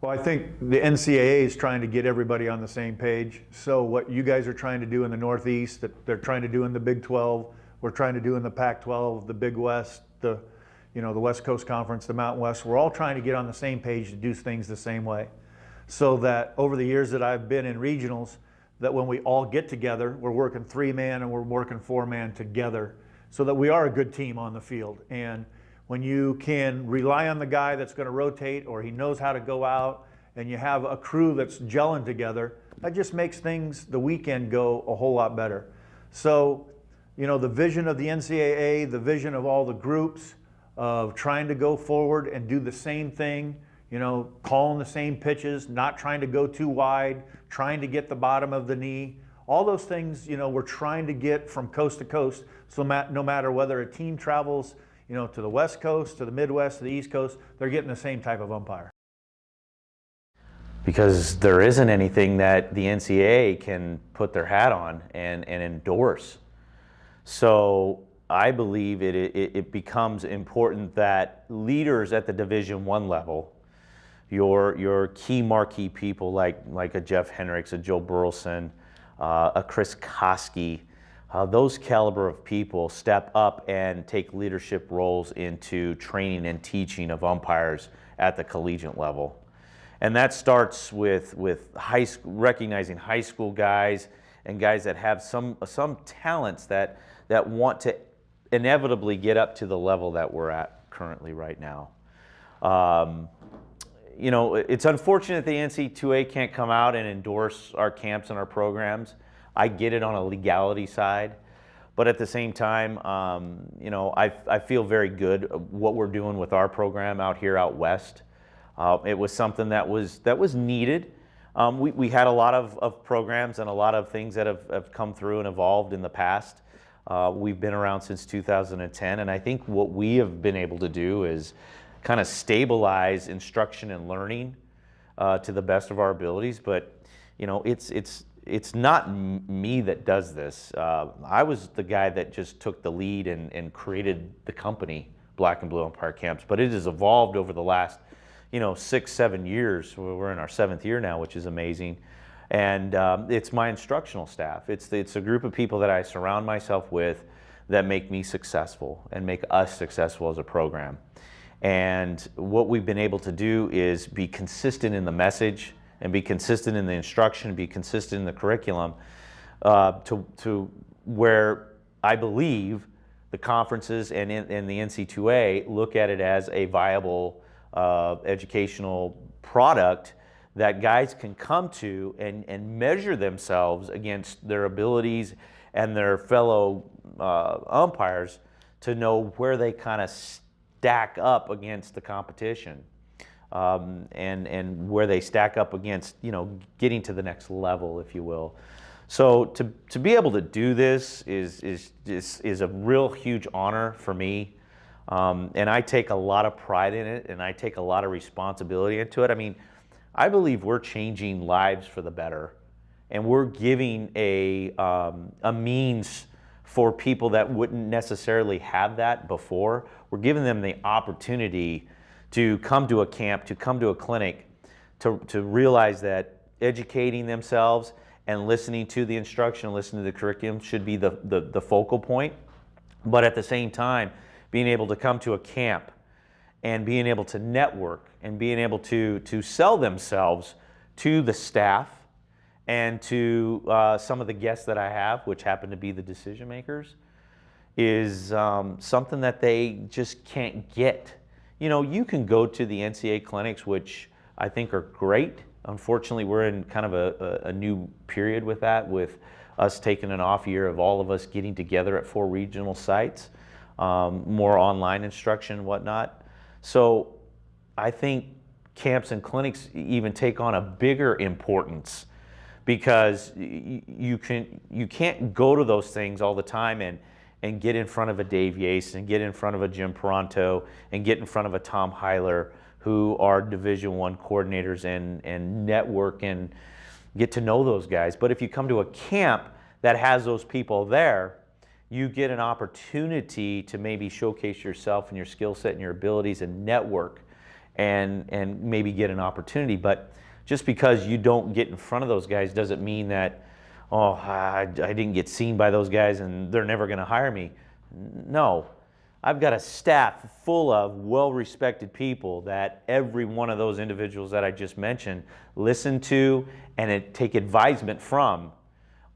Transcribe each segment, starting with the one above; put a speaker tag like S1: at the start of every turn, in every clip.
S1: Well, I think the NCAA is trying to get everybody on the same page. So what you guys are trying to do in the Northeast, that they're trying to do in the Big 12, we're trying to do in the Pac-12, the Big West, the West Coast Conference, the Mountain West, we're all trying to get on the same page to do things the same way. So that over the years that I've been in regionals, that when we all get together, we're working 3-man and we're working 4-man together so that we are a good team on the field. And when you can rely on the guy that's going to rotate or he knows how to go out and you have a crew that's gelling together, that just makes things, the weekend, go a whole lot better. So, the vision of the NCAA, the vision of all the groups of trying to go forward and do the same thing, calling the same pitches, not trying to go too wide, trying to get the bottom of the knee, all those things, we're trying to get from coast to coast. So no matter whether a team travels, to the West Coast, to the Midwest, to the East Coast, they're getting the same type of umpire.
S2: Because there isn't anything that the NCAA can put their hat on and endorse. So I believe it becomes important that leaders at the Division I level, your key marquee people like a Jeff Henrichs, a Joe Burleson, a Chris Koski, those caliber of people step up and take leadership roles into training and teaching of umpires at the collegiate level. And that starts with recognizing high school guys and guys that have some talents that want to inevitably get up to the level that we're at currently right now. It's unfortunate the NC2A can't come out and endorse our camps and our programs. I get it on a legality side, but at the same time, I feel very good what we're doing with our program out here out west. It was something that was needed. We had a lot of programs and a lot of things that have come through and evolved in the past. We've been around since 2010, and I think what we have been able to do is kind of stabilize instruction and learning to the best of our abilities. But it's not me that does this. I was the guy that just took the lead and created the company, Black and Blue Umpire Camps. But it has evolved over the last 6-7 years. We're in our 7th year now, which is amazing. And it's my instructional staff. It's a group of people that I surround myself with that make me successful and make us successful as a program. And what we've been able to do is be consistent in the message and be consistent in the instruction, be consistent in the curriculum to where I believe the conferences and the NC2A look at it as a viable educational product that guys can come to and measure themselves against their abilities and their fellow umpires to know where they kind of stack up against the competition and where they stack up against getting to the next level, if you will. So to be able to do this is a real huge honor for me. And I take a lot of pride in it, and I take a lot of responsibility into it. I mean, I believe we're changing lives for the better, and we're giving a means for people that wouldn't necessarily have that before. We're giving them the opportunity to come to a camp, to come to a clinic, to realize that educating themselves and listening to the instruction, listening to the curriculum should be the focal point. But at the same time, being able to come to a camp and being able to network and being able to sell themselves to the staff and to some of the guests that I have, which happen to be the decision makers, is something that they just can't get. You can go to the NCAA clinics, which I think are great. Unfortunately, we're in kind of a new period with that, with us taking an off year of all of us getting together at 4 regional sites, more online instruction and whatnot. So I think camps and clinics even take on a bigger importance, because you can't go to those things all the time and get in front of a Dave Yates and get in front of a Jim Peranto and get in front of a Tom Heiler, who are Division I coordinators, and network and get to know those guys. But if you come to a camp that has those people there, you get an opportunity to maybe showcase yourself and your skill set and your abilities and network and maybe get an opportunity. But just because you don't get in front of those guys doesn't mean that, oh, I didn't get seen by those guys and they're never going to hire me. No. I've got a staff full of well-respected people that every one of those individuals that I just mentioned listen to and take advisement from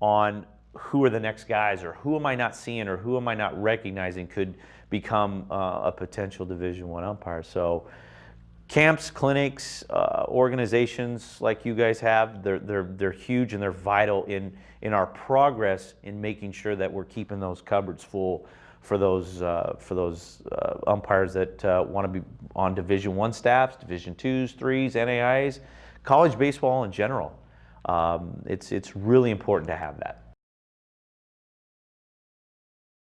S2: on who are the next guys, or who am I not seeing, or who am I not recognizing could become a potential Division I umpire. So camps, clinics, organizations like you guys have, they're huge and they're vital in our progress in making sure that we're keeping those cupboards full for those umpires that want to be on Division I staffs, Division IIs, IIIs, NAIAs, college baseball in general. It's really important to have that.